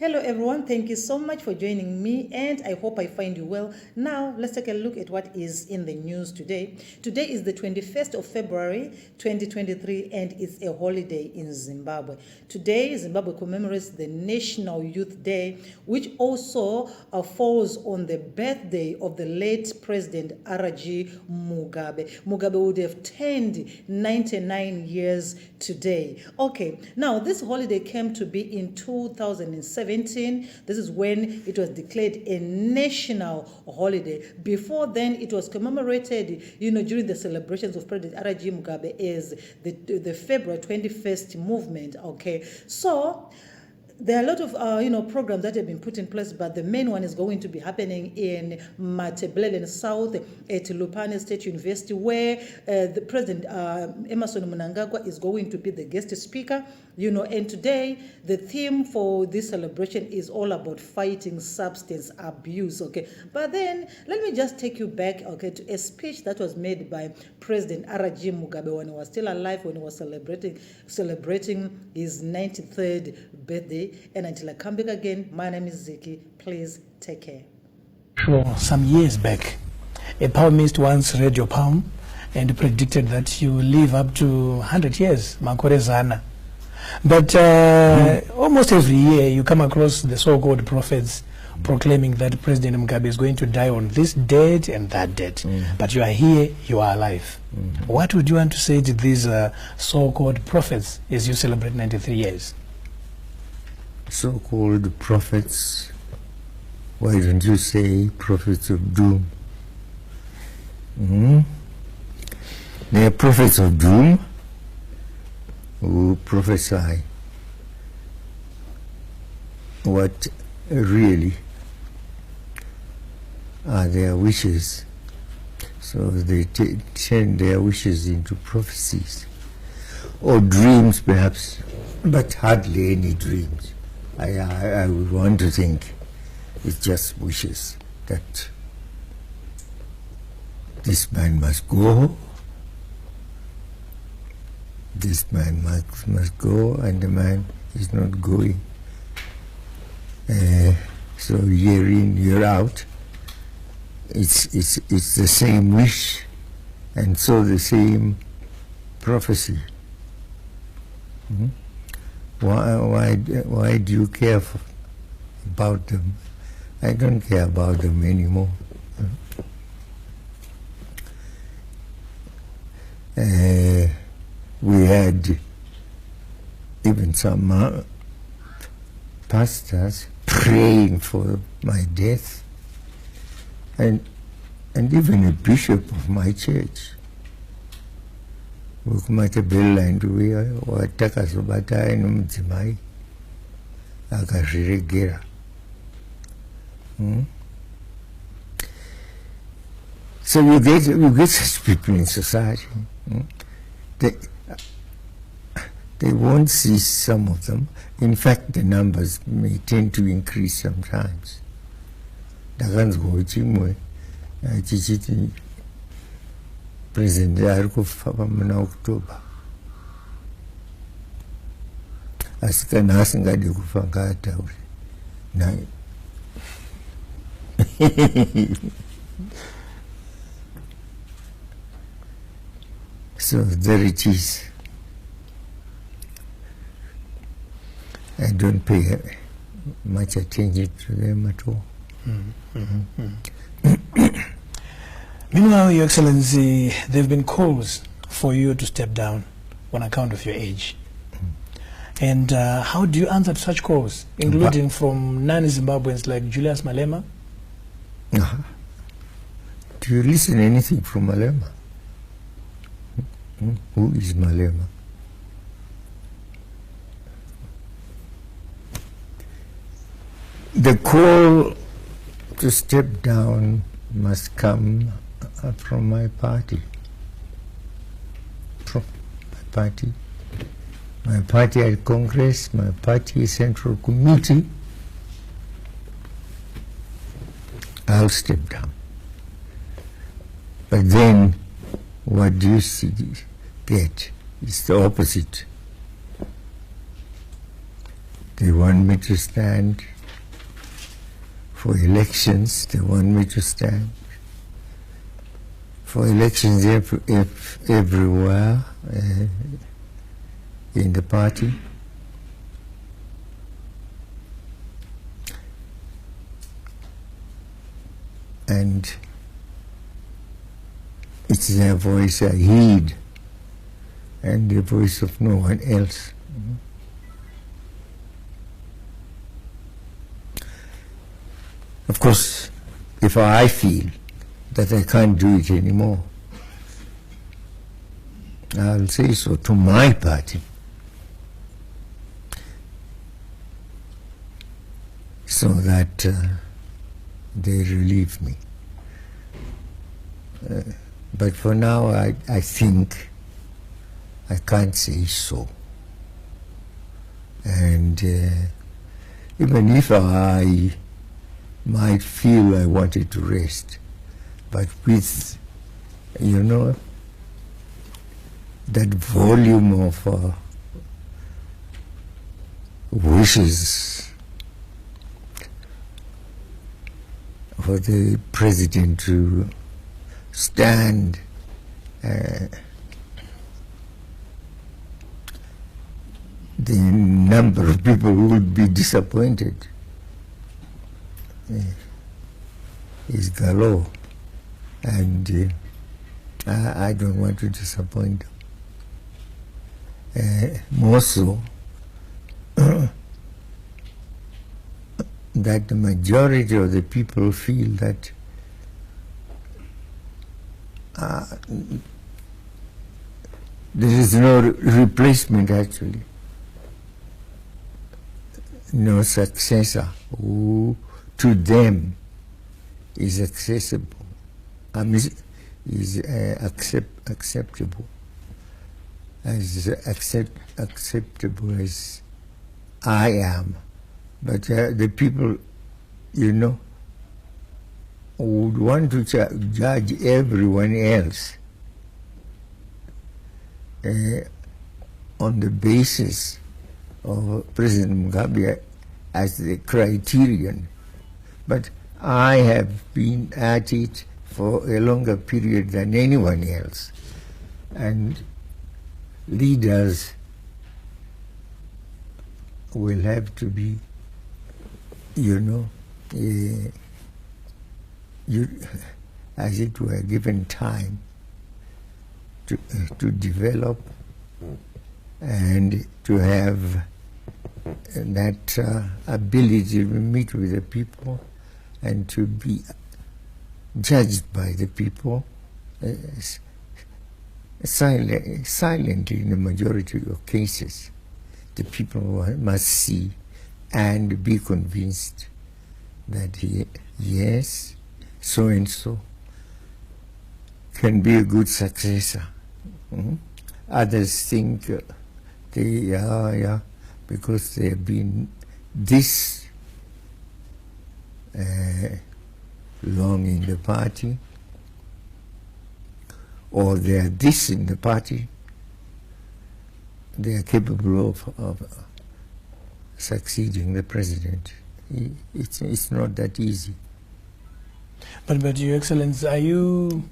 Hello everyone, thank you so much for joining me and I hope I find you well. Now let's take a look at what is in the news today. Today is the 21st of February 2023 and it's a holiday in Zimbabwe. Today Zimbabwe commemorates the National Youth Day, which also falls on the birthday of the late President R.G. Mugabe. Mugabe would have turned 99 years today. Okay, now this holiday came to be in 2007. This is when it was declared a national holiday. Before then, it was commemorated, during the celebrations of President R.G. Mugabe as the February 21st movement. Okay, so there are a lot of programs that have been put in place, but the main one is going to be happening in Matebelelen South at Lupane State University, where the President Emmerson Mnangagwa is going to be the guest speaker. And today the theme for this celebration is all about fighting substance abuse. Okay, but then let me just take you back, okay, to a speech that was made by President R.G. Mugabe when he was still alive, when he was celebrating his 93rd birthday. And until I come back again, my name is Ziki. Please take care. Sure, some years back, a palmist once read your palm and predicted that you will live up to 100 years, Makorezana. But almost every year you come across the so-called prophets proclaiming that President Mugabe is going to die on this date and that date. But you are here, you are alive. What would you want to say to these so-called prophets as you celebrate 93 years? So-called prophets, why don't you say prophets of doom? They are prophets of doom who prophesy what really are their wishes. So they turn their wishes into prophecies or dreams perhaps, but hardly any dreams. I would want to think it's just wishes that this man must go, this man must go, and the man is not going. So year in, year out, it's the same wish, and so the same prophecy. Why do you care about them? I don't care about them anymore. We had even some pastors praying for my death, and even a bishop of my church. Matebelland watakazobatai nomudzimai akazviregera. So you get such people in society. They won't see some of them. In fact, the numbers may tend to increase sometimes. Dakanzwa chimwe chichiti President ari kufa muna October. Asi kana asingadi kufa ngaataure naye. So there it is. I don't pay much attention to them at all. Meanwhile, Your Excellency, there have been calls for you to step down on account of your age. And how do you answer such calls, including from non-Zimbabweans like Julius Malema? Do you listen anything from Malema? Who is Malema? The call to step down must come from my party. My party at Congress, my party Central Committee. I'll step down. But then what do you get? It's the opposite. They want me to stand for elections. They want me to stand for elections everywhere in the party. And it's their voice I heed, and the voice of no one else. Of course, if I feel that I can't do it anymore, I'll say so to my party, so that they relieve me. But for now, I think I can't say so. And even if I might feel I wanted to rest, but with, you know, that volume of wishes for the president to stand the number of people who would be disappointed is galore, and I don't want to disappoint them. More so that the majority of the people feel that there is no replacement, actually, no successor who to them is accessible, is acceptable, as acceptable as I am. But the people, you know, would want to judge everyone else on the basis of President Mugabe as the criterion. But I have been at it for a longer period than anyone else. And leaders will have to be, you know, as it were, given time to develop and to have that ability to meet with the people and to be judged by the people silently in the majority of cases. The people must see and be convinced that yes, so-and-so can be a good successor. Others think because they have been this long in the party, or they are this in the party, they are capable of succeeding the president. It's not that easy. But Your Excellency, are you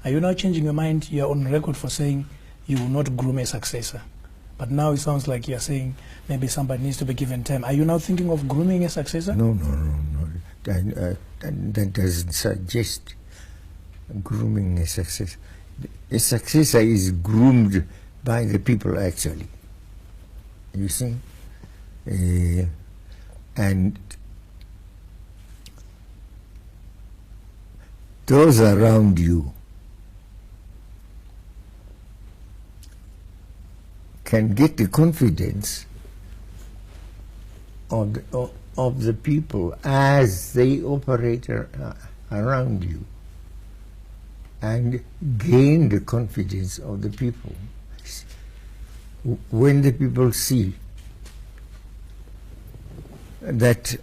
now changing your mind? You're on record for saying you will not groom a successor. But now it sounds like you're saying maybe somebody needs to be given time. Are you now thinking of grooming a successor? No. That doesn't suggest grooming a successor. A successor is groomed by the people, actually. You see? And those around you can get the confidence of the people as they operate around you, and gain the confidence of the people. When the people see that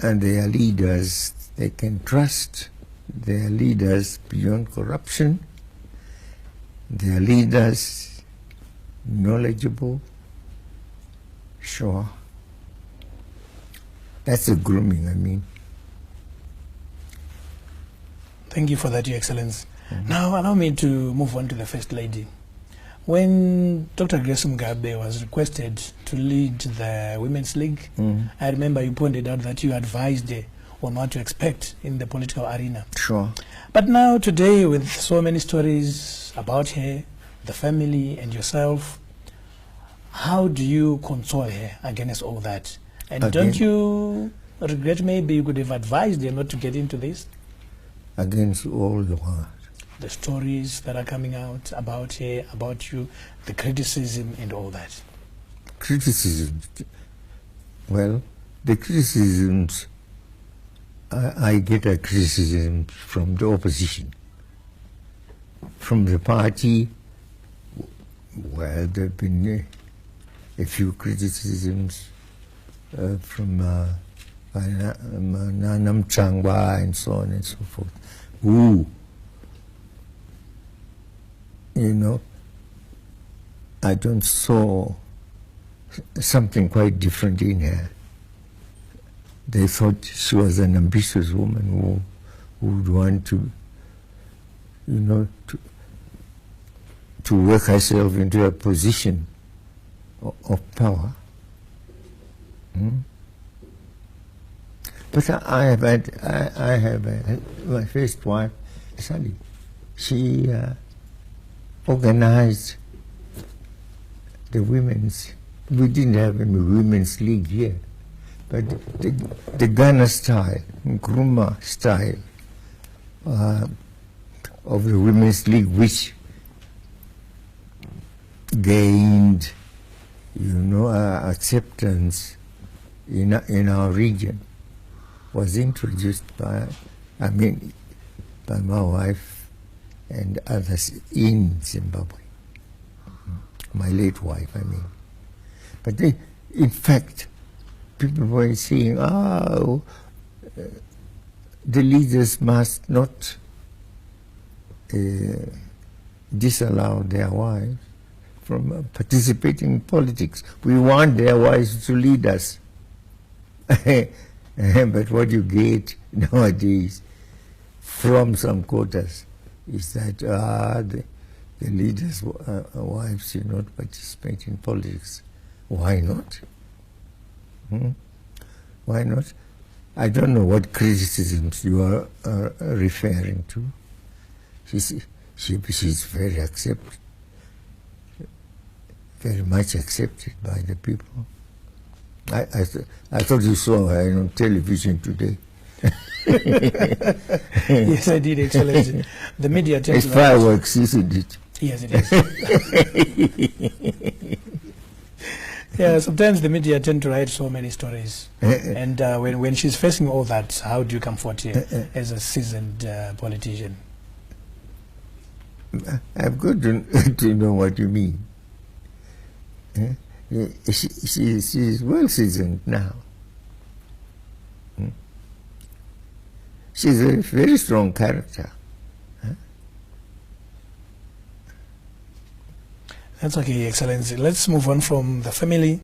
their leaders, they can trust their leaders beyond corruption, their leaders knowledgeable, Sure. That's the grooming, I mean. Thank you for that, Your Excellency. Now, allow me to move on to the First Lady. When Dr. Grace Mugabe was requested to lead the Women's League, I remember you pointed out that you advised her on what to expect in the political arena. Sure. But now, today, with so many stories about her, the family, and yourself, how do you console her against all that? And don't you regret maybe you could have advised her not to get into this? Against all the world. The stories that are coming out about her, about you, the criticism and all that. Criticism. Well, the criticisms, I get a criticism from the opposition. From the party, well, there have been a few criticisms from Nanam Changwa and so on and so forth, who, you know, I don't saw something quite different in her. They thought she was an ambitious woman who would want to, you know, to work herself into a position of power. But I have had my first wife, Sally. She organized the women's. We didn't have any women's league here, but the Ghana style, Nkrumah style of the women's league, which gained, you know, acceptance in our region, was introduced by my wife and others in Zimbabwe. My late wife, I mean. But in fact, people were saying, the leaders must not disallow their wives from participating in politics. We want their wives to lead us. But what you get nowadays from some quarters is that the leaders' wives should not participate in politics. Why not? Why not? I don't know what criticisms you are referring to. She's very accepted, very much accepted by the people. I thought you saw her on television today. Yes, I did, Excellency. The media tends it's fireworks, isn't it? Yes, it is. Yeah, sometimes the media tend to write so many stories. And when she's facing all that, how do you comfort her as a seasoned politician? I've got to know what you mean. She's well seasoned now. She's a very strong character. That's okay, Excellency. Let's move on from the family